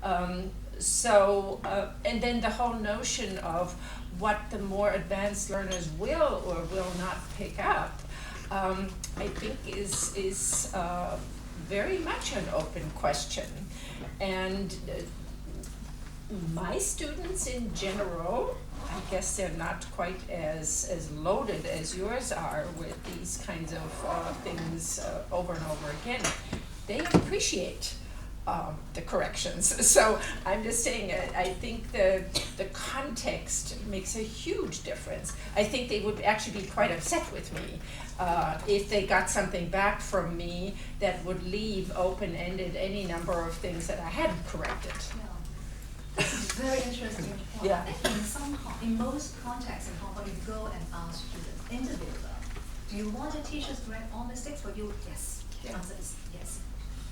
And then the whole notion of what the more advanced learners will or will not pick up, I think is very much an open question. And my students in general, I guess they're not quite as loaded as yours are with these kinds of things over and over again. They appreciate the corrections. So I'm just saying, I think the context makes a huge difference. I think they would actually be quite upset with me if they got something back from me that would leave open-ended any number of things that I hadn't corrected. This is a very interesting point. Yeah. I think in most contexts in Hong Kong, you go and ask students, interview them, do you want the teachers to correct all mistakes for you? Yes. The answer is yes.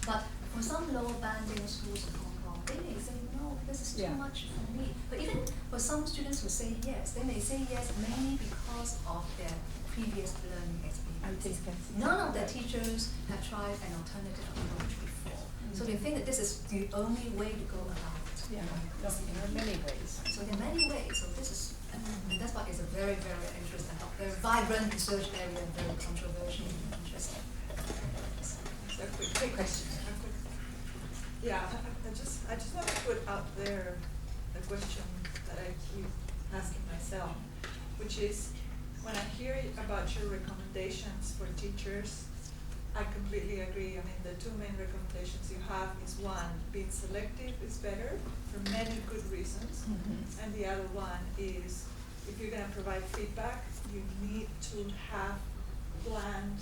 But for some lower banding schools in Hong Kong, they may say, no, this is too much for me. But even for some students who say yes, they may say yes mainly because of their previous learning experience. None of their teachers have tried an alternative approach before. So they think that this is the only way to go about it. Yeah, there are many ways. So there are many ways. So this is, and that's why it's a very, very interesting, very vibrant research area and very controversial and interesting. So quick question. Yeah, I just want to put out there a question that I keep asking myself, which is when I hear about your recommendations for teachers, I completely agree. I mean, the two main recommendations you have is one, being selective is better for many good reasons, and the other one is if you're going to provide feedback, you need to have planned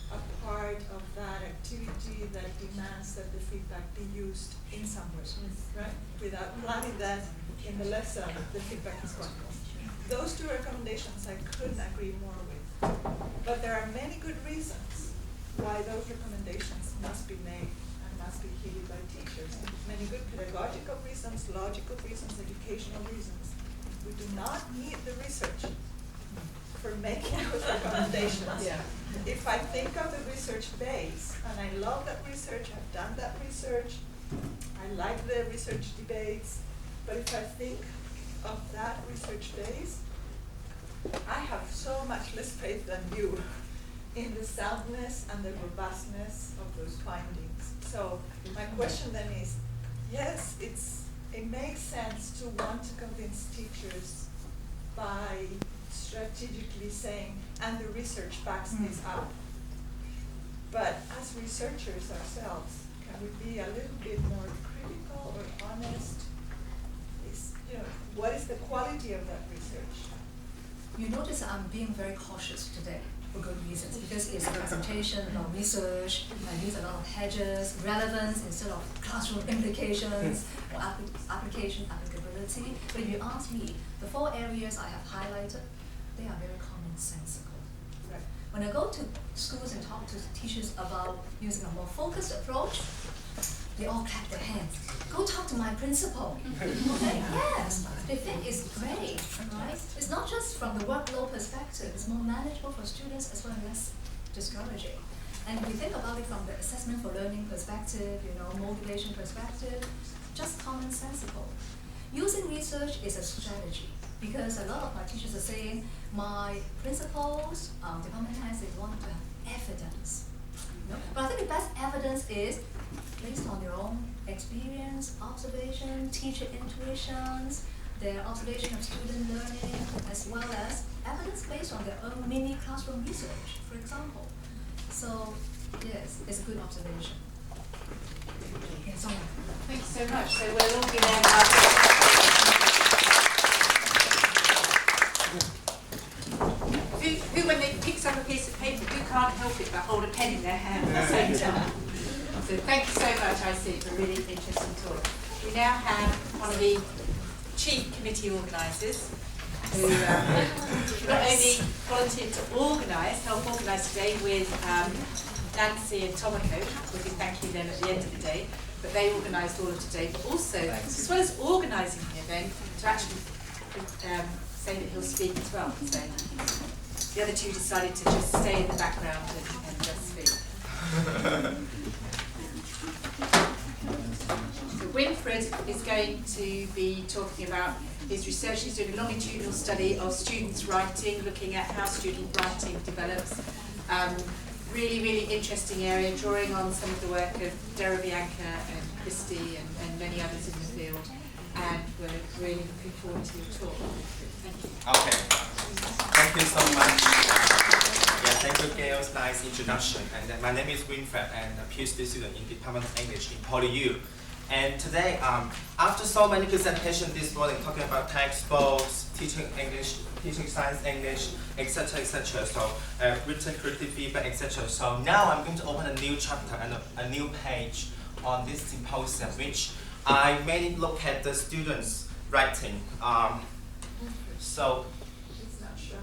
a part of that activity that demands that the feedback be used in some way, right? Without planning that in the lesson, the feedback is gone. Those two recommendations I couldn't agree more with. But there are many good reasons why those recommendations must be made and must be heeded by teachers. Many good pedagogical reasons, logical reasons, educational reasons. We do not need the research for making those recommendations. Yeah. If I think of the research base, and I love that research, I've done that research, I like the research debates, but if I think of that research base, I have so much less faith than you in the soundness and the robustness of those findings. So my question then is, yes, it makes sense to want to convince teachers by strategically saying, and the research backs this up. But as researchers ourselves, can we be a little bit more critical or honest? What is the quality of that research? You notice I'm being very cautious today for good reasons, because it's a presentation about research, I use a lot of hedges, relevance instead of classroom implications or applicability. But if you ask me, the 4 areas I have highlighted, they are very commonsensical. Right. When I go to schools and talk to teachers about using a more focused approach, they all clap their hands. Go talk to my principal. Okay, yes, they think it's great, right? It's not just from the workload perspective, it's more manageable for students as well as less discouraging. And if we think about it from the assessment for learning perspective, motivation perspective, just commonsensical. Using research is a strategy, because a lot of my teachers are saying, my principals, department heads, they want to have evidence. But I think the best evidence is based on their own experience, observation, teacher intuitions, their observation of student learning, as well as evidence based on their own mini classroom research, for example. So, yes, it's a good observation. Yeah, sorry. Thank you so much. So we'll all be there now. Who, when they pick up a piece of paper, who can't help it but hold a pen in their hand at the same time? So thank you so much, I see, for a really interesting talk. We now have one of the chief committee organisers who not only volunteered to help organise today with Nancy and Tomoko, we'll be thanking them at the end of the day, but they organised all of today, but also, as well as organising the event, to actually say that he'll speak as well. So the other two decided to just stay in the background and just speak. So Winfred is going to be talking about his research. He's doing a longitudinal study of students' writing, looking at how student writing develops. Really, really interesting area, drawing on some of the work of Dara Bianca and Christy and many others in the field. And we're really looking forward to your talk. Thank you. Okay. Thank you so much. Yeah, thank you, Gail's nice introduction. And my name is Winfred, and a PhD student in Department of English in PolyU. And today, after so many presentations this morning talking about textbooks, teaching English, teaching science English, etc., so written creative feedback, etc. So now I'm going to open a new chapter and a new page on this symposium, which I mainly look at the students' writing. So. It's not showing.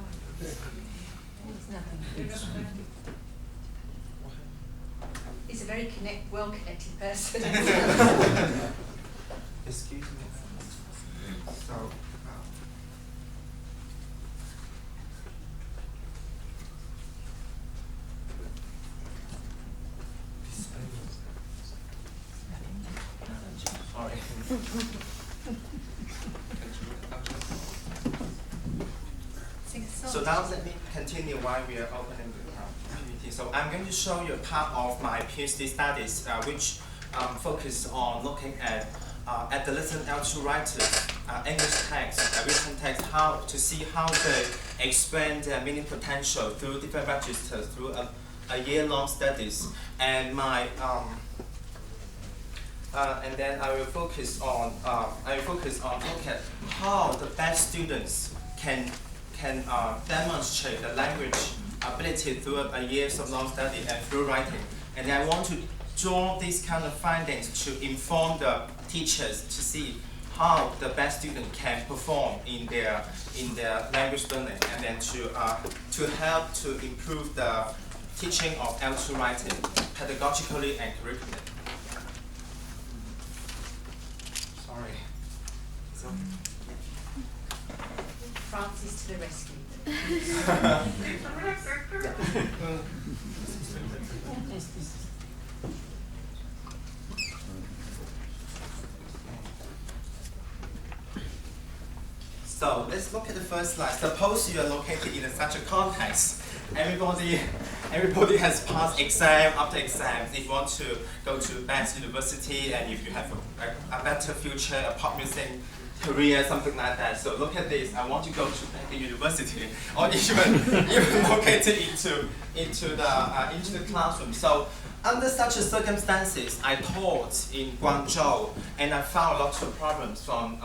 He's a very well-connected person. Excuse me. So. Sorry. So now let me continue while we are opening the community. So I'm going to show you a part of my PhD studies, which focus on looking at adolescent L2 writers, English text, written text, how to see how they expand their meaning potential through different registers through a year-long studies. And my and then I will focus on look at how the best students can demonstrate the language ability through a years of long study and through writing. And I want to draw these kind of findings to inform the teachers to see how the best student can perform in their language learning, and then to help to improve the teaching of L2 writing pedagogically and curriculum. Sorry. So. Francis to the rescue. So let's look at the first slide. Suppose you are located in such a context. Everybody has passed exam after exam. If you want to go to best university and if you have a better future, a pop music career, something like that. So look at this. I want to go to the university, or even located into the classroom. So under such circumstances, I taught in Guangzhou, and I found lots of problems from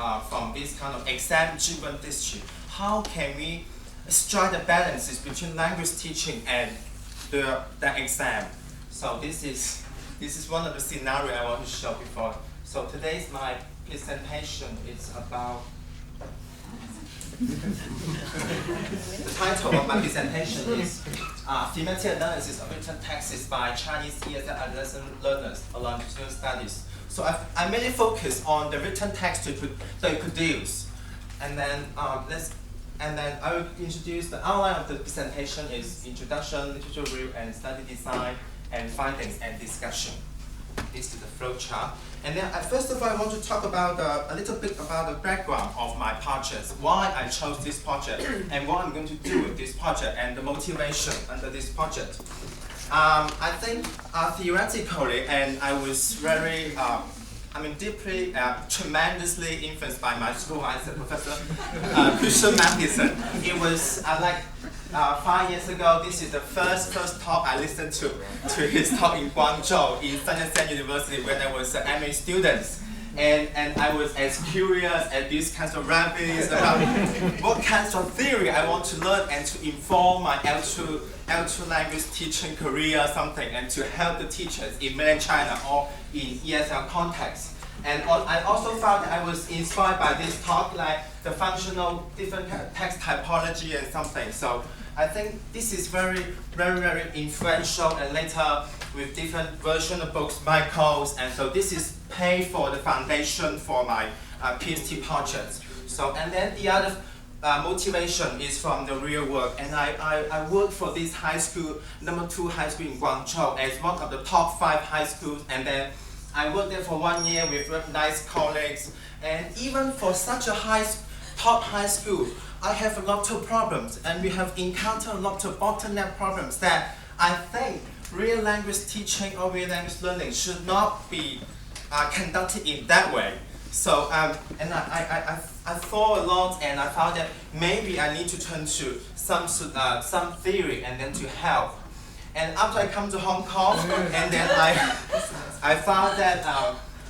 this kind of exam-driven district. How can we strike the balances between language teaching and the exam? So this is one of the scenarios I want to show before. So today's my presentation is about. The title of my presentation is Thematic Analysis of Written Texts by Chinese ESL Adolescent Learners along Student Studies. So I mainly focus on the written text they produce, and then I will introduce the outline of the presentation is introduction, literature review, and study design, and findings and discussion. This is the flow chart. And then first of all, I want to talk about a little bit about the background of my project, why I chose this project, and what I'm going to do with this project, and the motivation under this project. I think theoretically, and I was very, deeply, tremendously influenced by my school as a professor, Christian medicine. It was 5 years ago. This is the first talk I listened to his talk in Guangzhou in Sun Yat-sen University when I was an MA student. And I was as curious as these kinds of rabbits about what kinds of theory I want to learn and to inform my L2 language teaching career or something, and to help the teachers in mainland China or in ESL context. And I also found that I was inspired by this talk, like the functional different text typology and something. So I think this is very, very, very influential, and later with different version of books, my course, and so this is paid for the foundation for my PhD project. So, and then the other motivation is from the real work, and I work for this high school, #2 high school in Guangzhou, as one of the top 5 high schools, and then I worked there for 1 year with very nice colleagues, and even for such a top high school, I have a lot of problems, and we have encountered a lot of bottleneck problems that I think real language teaching or real language learning should not be conducted in that way. So, and I thought a lot, and I found that maybe I need to turn to some theory and then to help. And after I come to Hong Kong, and then I found that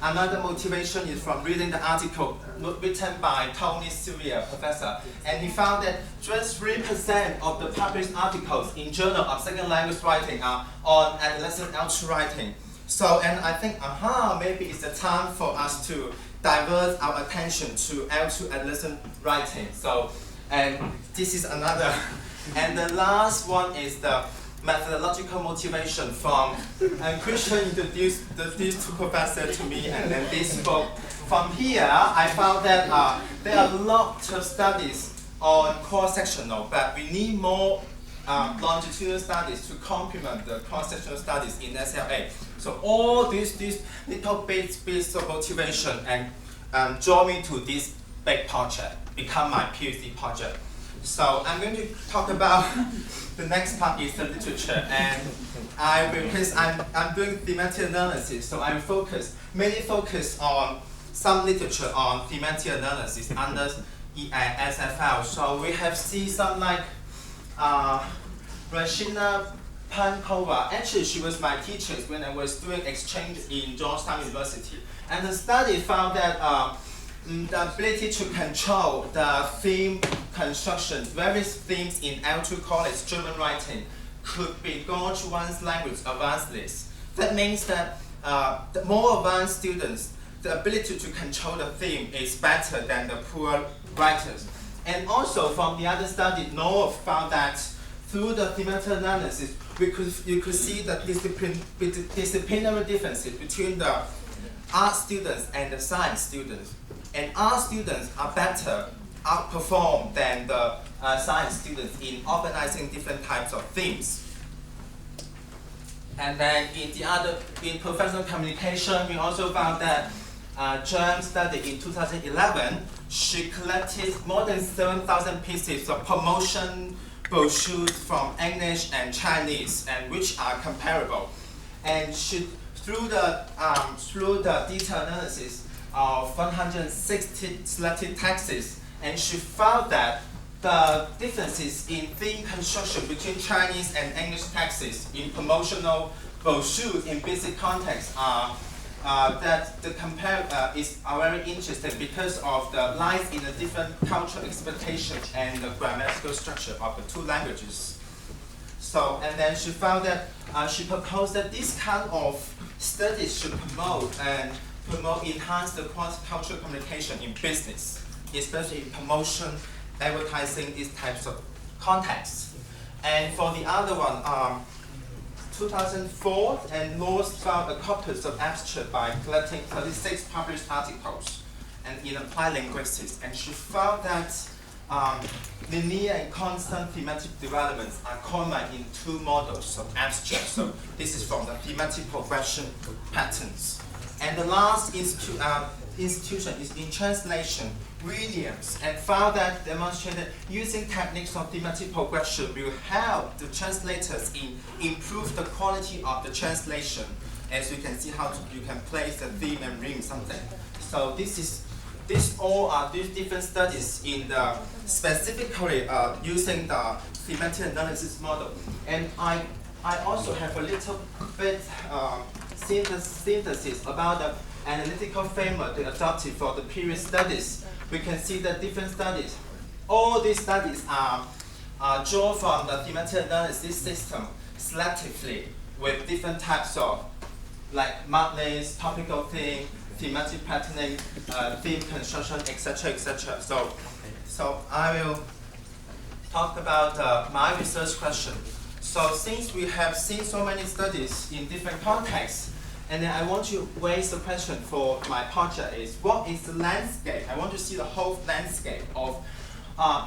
another motivation is from reading the article written by Tony Sylvia, professor, and he found that just 3% of the published articles in Journal of Second Language Writing are on adolescent L2 writing. So, and I think, maybe it's the time for us to divert our attention to L2 adolescent writing. So, and this is another. And the last one is the methodological motivation from Christian introduced these two professors to me, and then this book. From here, I found that there are a lot of studies on cross-sectional, but we need more longitudinal studies to complement the cross-sectional studies in SLA. So all these little bits of motivation and draw me to this big project, become my PhD project. So I'm going to talk about the next part is the literature, and because I'm doing thematic analysis, so I mainly focus on some literature on thematic analysis under ESL. So we have seen some like Rashina Pankova. Actually, she was my teacher when I was doing exchange in Georgetown University, and the study found that the ability to control the theme construction, various themes in L2 college German writing could be gone to one's language advanced list. That means that the more advanced students, the ability to control the theme is better than the poor writers. And also from the other study, Noah found that through the thematic analysis, you could see the disciplinary differences between the art students and the science students. And art students are better outperformed than the science students in organizing different types of themes. And then in professional communication, we also found that Zhang study in 2011, she collected more than 7,000 pieces of promotion brochures from English and Chinese, and which are comparable. And she, through the detailed analysis of 160 selected texts, and she found that the differences in theme construction between Chinese and English texts in promotional brochures in basic context are that the is very interesting because of the lies in the different cultural expectations and the grammatical structure of the two languages. So, and then she found that she proposed that this kind of studies should enhance the cross-cultural communication in business, especially in promotion, advertising, these types of contexts. And for the other one, 2004, and North found a corpus of abstract by collecting 36 published articles and in applied linguistics. And she found that linear and constant thematic developments are common in two models of abstract. So this is from the thematic progression patterns. And the last institution is in translation, Williams, and found that demonstrated using techniques of thematic progression will help the translators improve the quality of the translation. As you can see how you can place the theme and ring something. So these different studies in the specifically using the thematic analysis model. And I also have a little bit synthesis about the analytical framework adopted for the previous studies. We can see the different studies. All these studies are drawn from the thematic analysis system selectively with different types of like marked lists, topical theme, thematic patterning, theme construction, etc., etc. So I will talk about my research question. So since we have seen so many studies in different contexts, and then I want to raise the question for my project is, what is the landscape? I want to see the whole landscape of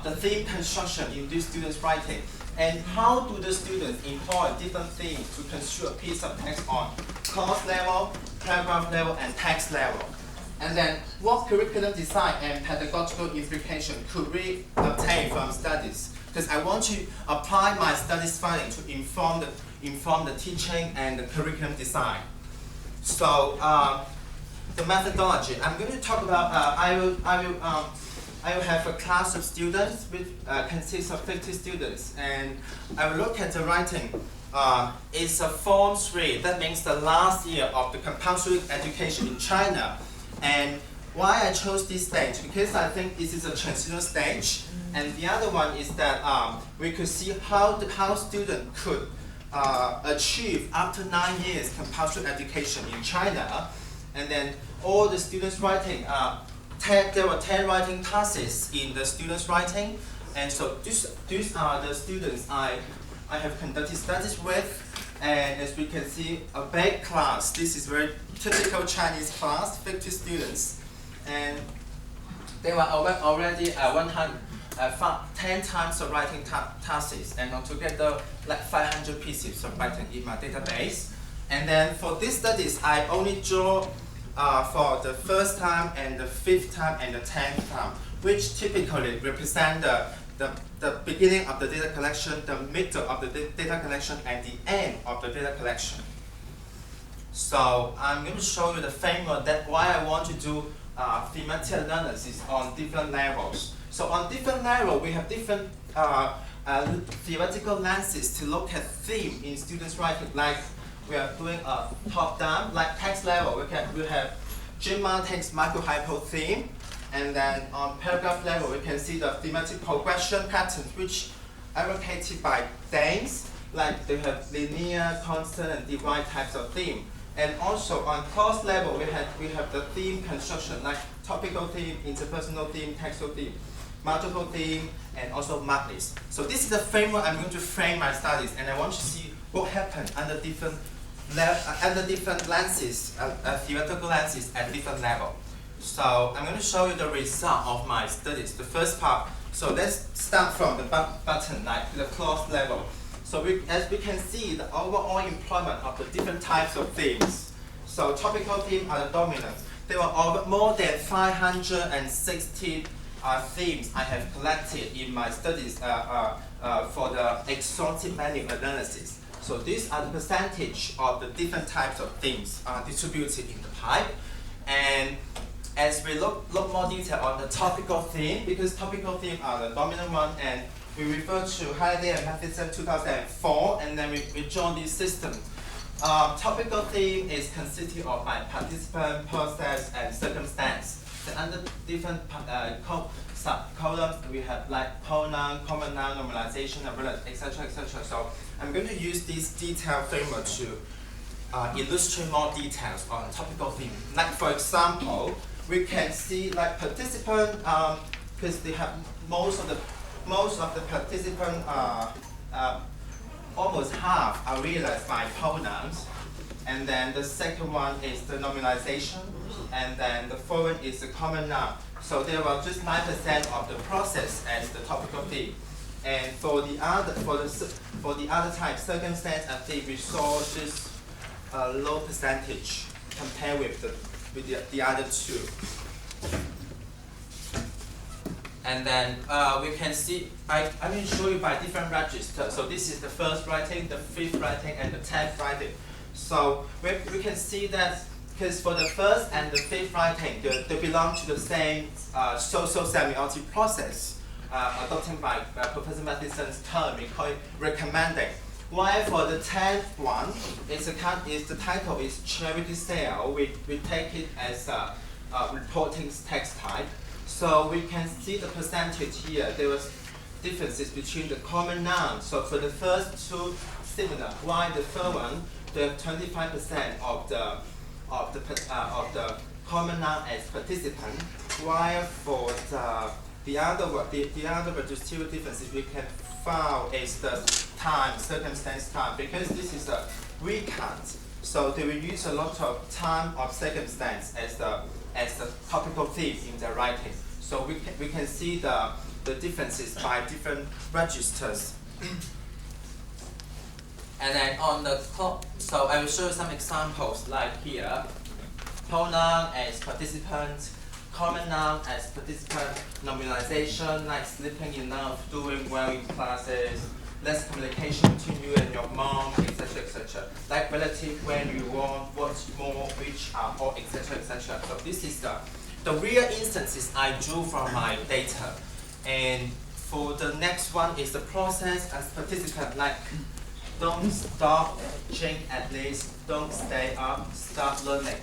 the theme construction in these students' writing. And how do the students employ different themes to construe a piece of text on course level, paragraph level, and text level. And then what curriculum design and pedagogical implication could we obtain from studies? Because I want to apply my studies finding to inform the teaching and the curriculum design. So the methodology, I'm going to talk about, I will have a class of students which consists of 50 students, and I will look at the writing. It's a Form 3, that means the last year of the compulsory education in China. And why I chose this stage, because I think this is a transitional stage, and the other one is that we could see how students could achieve after 9 years compulsory education in China. And then all the students writing, there were 10 writing tasks in the students writing, and so these are the students I have conducted studies with. And as we can see, a big class. This is very typical Chinese class, 50 students. And they were already 10 times of writing tasks, and altogether like 500 pieces of writing in my database. And then for these studies, I only draw for the first time and the 5th time and the 10th time, which typically represent the beginning of the data collection, the middle of the data collection, and the end of the data collection. So I'm going to show you the framework that why I want to do thematic analysis on different levels. So on different levels, we have different theoretical lenses to look at theme in students' writing. Like we are doing a top-down, like text level, we have Jim Martin's micro-hypo theme. And then on paragraph level, we can see the thematic progression patterns, which advocated by Danes, like they have linear, constant, and divide types of theme. And also on clause level, we have the theme construction, like topical theme, interpersonal theme, textual theme, multiple theme, and also mark list. So this is the framework I'm going to frame my studies, and I want to see what happened under different lenses, theoretical lenses at different level. So I'm going to show you the result of my studies, the first part. So let's start from the button, like the clause level. So as we can see, the overall employment of the different types of themes. So topical themes are the dominant. There were more than 560 themes I have collected in my studies for the exhaustive menu analysis. So these are the percentage of the different types of themes distributed in the pipe. And as we look more detail on the topical theme, because topical theme are the dominant one, and we refer to Halliday and Matheson 2004, and then we join this system. Topical theme is consisting of by participant, process, and circumstance. Then under different columns, we have like pronoun, common noun, normalization, etc., etc. So I'm going to use this detailed framework to illustrate more details on topical theme. Like for example, we can see like participant, because they have most of the participant, almost half are realized by pronouns, and then the second one is the nominalization, and then the fourth one is the common noun. So there were just 9% of the process as the topical theme, and for the other type, circumstance and theme, we saw just a low percentage compared with the other two. And then we can see, I will show you by different registers. So this is the first writing, the 5th writing, and the 10th writing. So we can see that because for the first and the 5th writing, they belong to the same social semiotic process adopted by Professor Matheson's term, we call it recommending. While for the 10th one, the title is charity sale. We take it as a reporting text type. So we can see the percentage here. There was differences between the common nouns. So for the first two, similar. While the third one, they have 25% of the common noun as participant. While for the other registral differences we can found is the time, circumstance time, because this is a recount. So they will use a lot of time of circumstance as the topical theme in their writing. So we can see the differences by different registers. And then on the so I will show you some examples like here. pronoun as participant, common noun as participant, nominalization like sleeping enough, doing well in classes, less communication between you and your mom, etc., etc. Like relative, when you want, what's more, which are, or etc., etc. So this is the real instances I drew from my data. And for the next one is the process as participant, like don't stop, drink at least, don't stay up, start learning.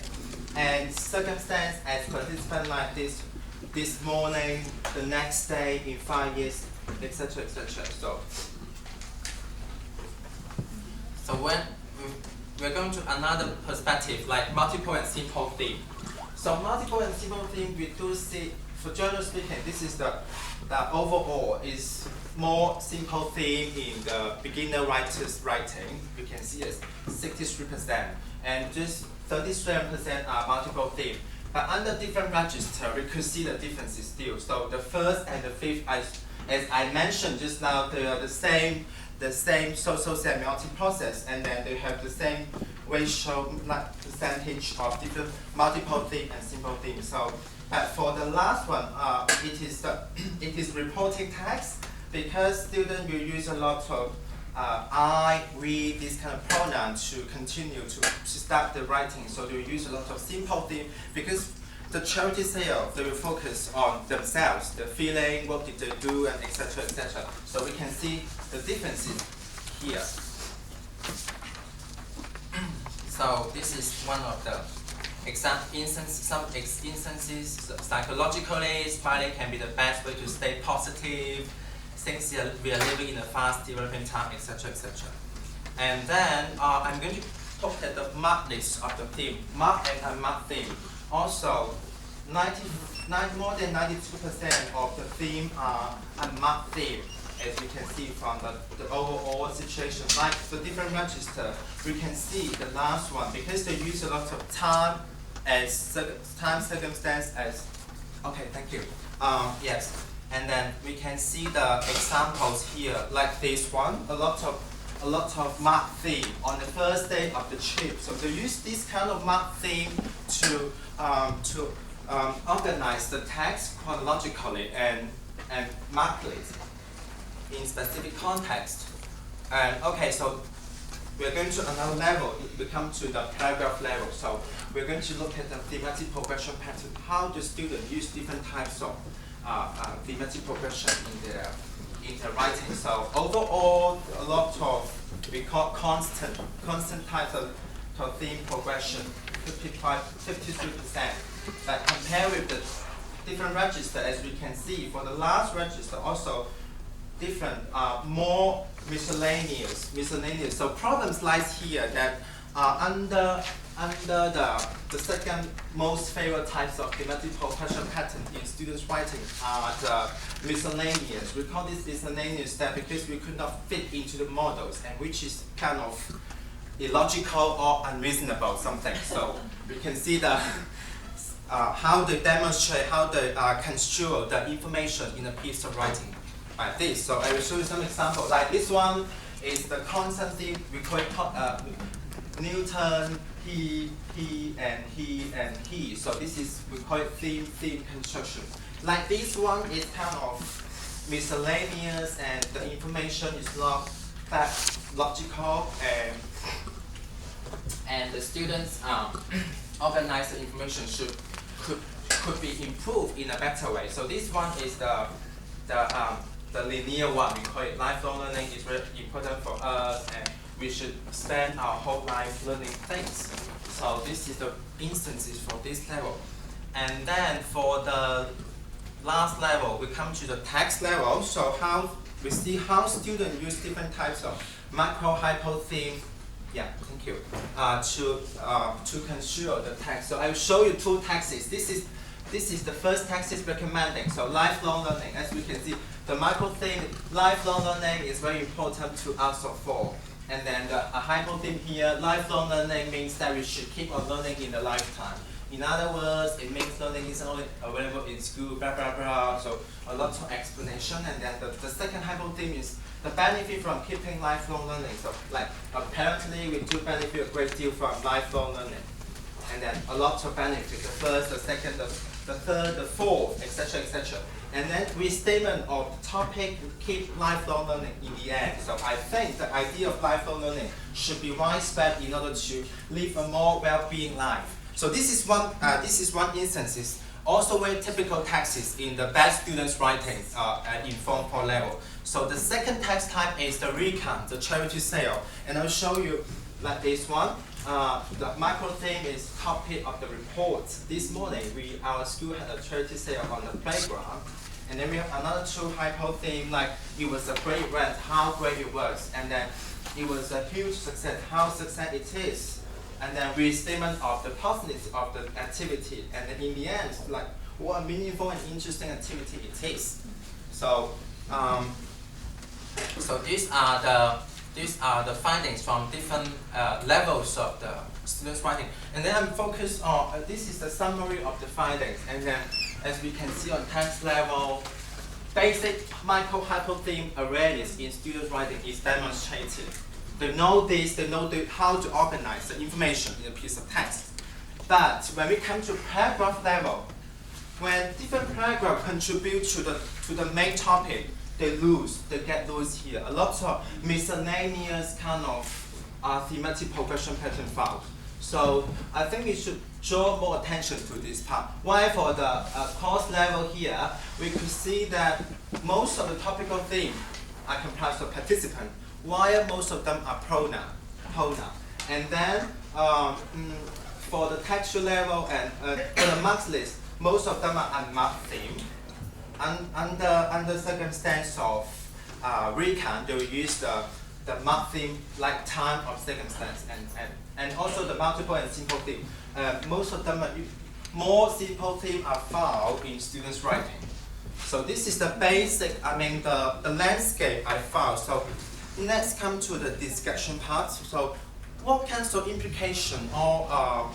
And circumstance as participant like this morning, the next day, in 5 years, etc., etc. So when we're going to another perspective, like multiple and simple theme. So multiple and simple theme, we do see, for general speaking, this is the overall is more simple theme in the beginner writer's writing. You can see it's 63%, and just 37% are multiple theme. But under different register, we could see the differences still. So the first and the fifth, as I mentioned just now, they are the same social semiotic process, and then they have the same ratio, like percentage of different multiple theme and simple theme. So, but for the last one, it is reporting text, because students will use a lot of I, we, this kind of pronoun to continue to start the writing. So they will use a lot of simple theme, because the charity sale, they will focus on themselves, the feeling, what did they do, and etc., etc. So we can see the differences here. So this is one of the some instances. Psychologically, smiling can be the best way to stay positive, since we are living in a fast developing time, etc., etc. And then I'm going to look at the mark list of the theme, mark and unmarked theme. Also, more than 92% of the theme are unmarked theme, as we can see from the overall situation. Like the different register, we can see the last one, because they use a lot of time as time circumstance as, okay, thank you. Yes, and then we can see the examples here, like this one, a lot of marked theme on the first day of the trip. So they use this kind of marked theme to organize the text chronologically and mark it in specific context. And okay, so we're going to another level. We come to the paragraph level. So we're going to look at the thematic progression pattern. How do students use different types of thematic progression in their writing? So overall, a lot of we call constant types of theme progression, 53%. But compare with the different register, as we can see, for the last register also different, more miscellaneous. So problems lies here that under the second most favorite types of thematic progression pattern in students' writing are the miscellaneous. We call this miscellaneous that because we could not fit into the models, and which is kind of illogical or unreasonable something. So we can see the how they demonstrate, how they construe the information in a piece of writing like this. So I will show you some examples. Like this one is the constant theme. We call it Newton, he, and he, and he. So this is, we call it theme construction. Like this one is kind of miscellaneous, and the information is not that logical, and the students organize the information could be improved in a better way. So this one is the linear one. We call it lifelong learning. It's very important for us, and we should spend our whole life learning things. So this is the instances for this level. And then for the last level, we come to the text level. So how we see how students use different types of macro-hypo theme. Yeah, thank you. To construe the text. So I will show you two texts. This is the first text is recommending. So lifelong learning, as we can see, the macro theme, lifelong learning is very important to us of all. And then the hypo theme here, lifelong learning means that we should keep on learning in the lifetime. In other words, it means learning isn't only available in school, blah, blah, blah. So a lot of explanation. And then the second hypo theme is the benefit from keeping lifelong learning. So like apparently we do benefit a great deal from lifelong learning. and then a lot of benefit, the first, the second, the third, the fourth, etc., etc. And then restatement of the topic, keep lifelong learning in the end. So I think the idea of lifelong learning should be widespread in order to live a more well-being life. So this is one instance. Is also very typical texts in the best students' writing at Informed Point level. So the second text type is the recount, the charity sale, and I'll show you like this one. The micro theme is copy of the report. This morning, our school had a charity sale on the playground, and then we have another two hypo theme, like it was a great event, how great it was, and then it was a huge success, how success it is, and then restatement of the positiveness of the activity, and then in the end, like what a meaningful and interesting activity it is. So, so these are the findings from different levels of the students' writing. And then I'm focused on, this is the summary of the findings. And then as we can see on text level, basic micro-hypo-theme awareness in students' writing is demonstrated. They know this, they know how to organize the information in a piece of text. But when we come to paragraph level, when different paragraphs contribute to the main topic, they get loose here. A lot of miscellaneous kind of thematic progression pattern found. So I think we should draw more attention to this part. While for the course level here, we could see that most of the topical themes are comprised of participant, while most of them are pronoun. And then for the textual level and for the marks list, most of them are unmarked theme. Under circumstance of recount, they will use the marked theme like time of circumstance and also the multiple and simple theme. Most of them more simple theme are found in students' writing. So this is the basic, the landscape I found. So let's come to the discussion part. So what kinds of implication or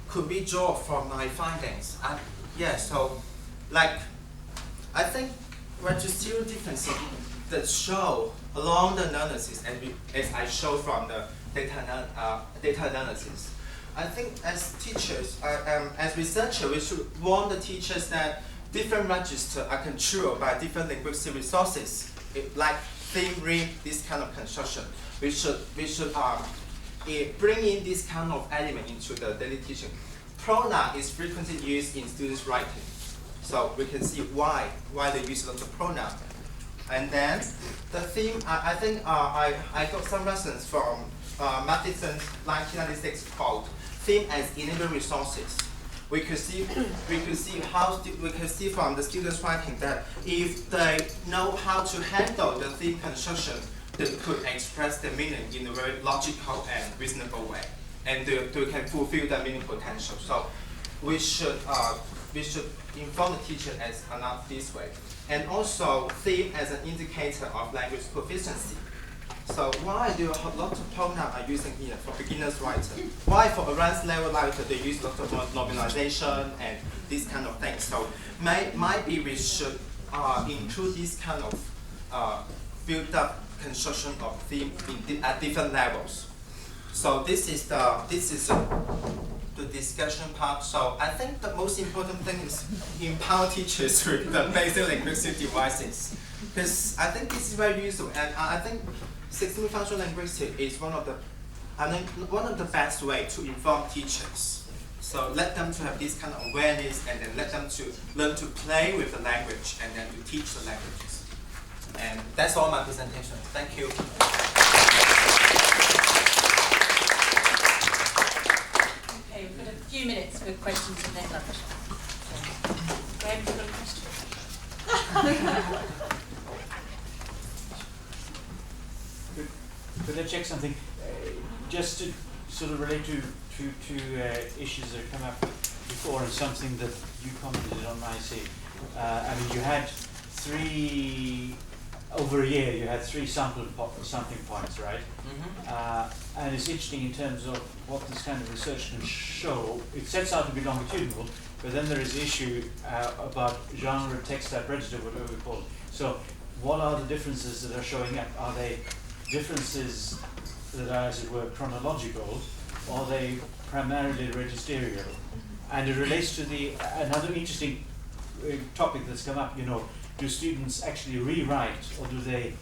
could we draw from my findings? So like, I think registral differences that show along the analysis, and as I showed from the data analysis, I think as teachers, as researchers, we should warn the teachers that different registers are controlled by different linguistic resources, like theme, ring, this kind of construction. We should bring in this kind of element into the daily teaching. Pronoun is frequently used in students' writing. So we can see why they use lots of pronoun. And then the theme, I think I got some lessons from Madison's 1996 quote, theme as enabling resources. We could see from the students' writing that if they know how to handle the theme construction, they could express the meaning in a very logical and reasonable way, and they can fulfill their meaning potential. So we should inform the teacher as not this way. And also theme as an indicator of language proficiency. So why do a lot of pronoun are using here for beginners writer? Why for advanced level writer they use lots of nominalization and this kind of thing? So maybe we should include this kind of built up construction of theme at different levels. So this is the discussion part. So I think the most important thing is empower teachers with the basic linguistic devices, because I think this is very useful, and I think 16 functional linguistics is one of the best way to inform teachers. So let them to have this kind of awareness, and then let them to learn to play with the language, and then to teach the languages. And that's all my presentation. Thank you. Okay, we've got a few minutes for questions and then lunch. Graham, you've got a question? Could I check something? Just to sort of relate to issues that have come up before, and something that you commented on, I see. You had over a year, you had three sampling points, right? Mm-hmm. And it's interesting in terms of what this kind of research can show. It sets out to be longitudinal, but then there is the issue about genre, text type, register, whatever we call it. So what are the differences that are showing up? Are they differences that are, as it were, chronological, or are they primarily registerial, and it relates to another interesting topic that's come up. Do students actually rewrite, or do they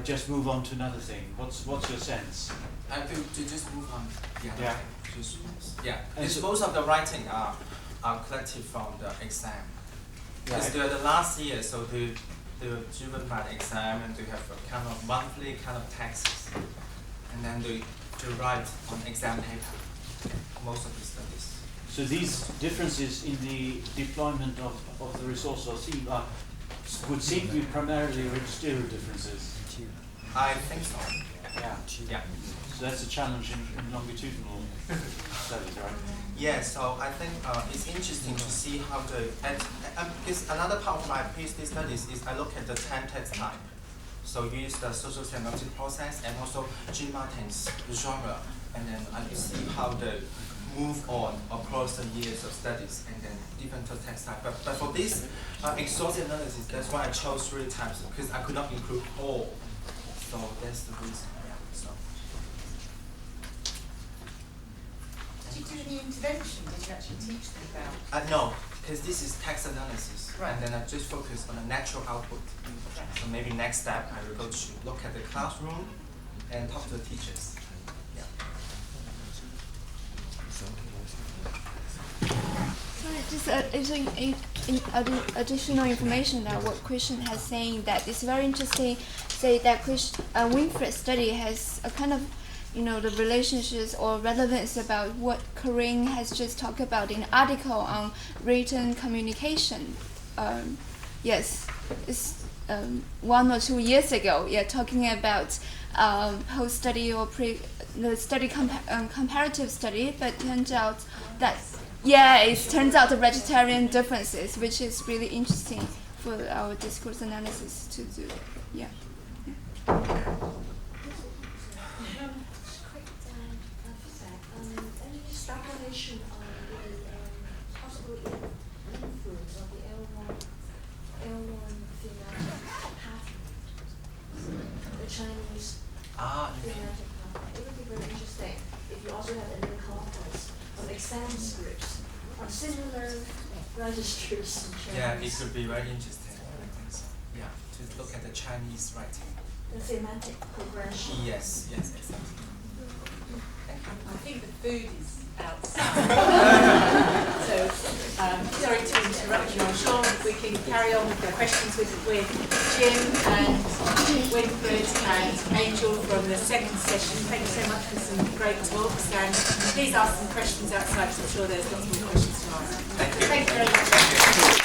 just move on to another thing? What's your sense? To just move on. Yeah. Yeah. And It's so- most of the writing are collected from the exam. Because Right. the last year, so they were driven by the exam, and they have a kind of monthly kind of texts, and then they write on exam paper. Most of the studies. So these differences in the deployment of the resource would seem to be primarily registerial differences. I think so. Yeah. Yeah. So that's a challenge in longitudinal studies, right? Yeah, so I think it's interesting to see how because another part of my PhD studies is I look at the 10 text type. So use the social semiotic process and also Jean Martin's genre, and then I see how they move on across the years of studies and then different text type. But for this exhaustive analysis, that's why I chose 3 types, because I could not include all. So that's the reason. Yeah. So. Did you do any intervention? Did you actually teach them about? No, because this is text analysis, Right. and then I just focus on the natural output. So maybe next step I will go to look at the classroom and talk to the teachers. Yeah. Sorry, just additional information that what Christian has saying that is very interesting. Say that Winfred study has a kind of, the relationships or relevance about what Corinne has just talked about in the article on written communication. Yes, it's 1 or 2 years ago. Yeah, talking about post study or the study comparative study, but turns out that. Yeah, it turns out the vegetarian differences, which is really interesting for our discourse analysis to do. Yeah. Any speculation on the possible influence of the L1 thematic pattern, the Chinese thematic pattern? It would be very interesting if you also have any context of exam scripts on similar registers in Chinese. Yeah, it could be very interesting. I think so. Yeah, to look at the Chinese writing. The thematic progression. Yes, exactly. I think the food is outside. So, sorry to interrupt you. I'm sure we can carry on with the questions with Jim and Winfred and Angel from the second session. Thank you so much for some great talks, and please ask some questions outside, because I'm sure there's lots more questions to ask. Thank you. Thank you very much.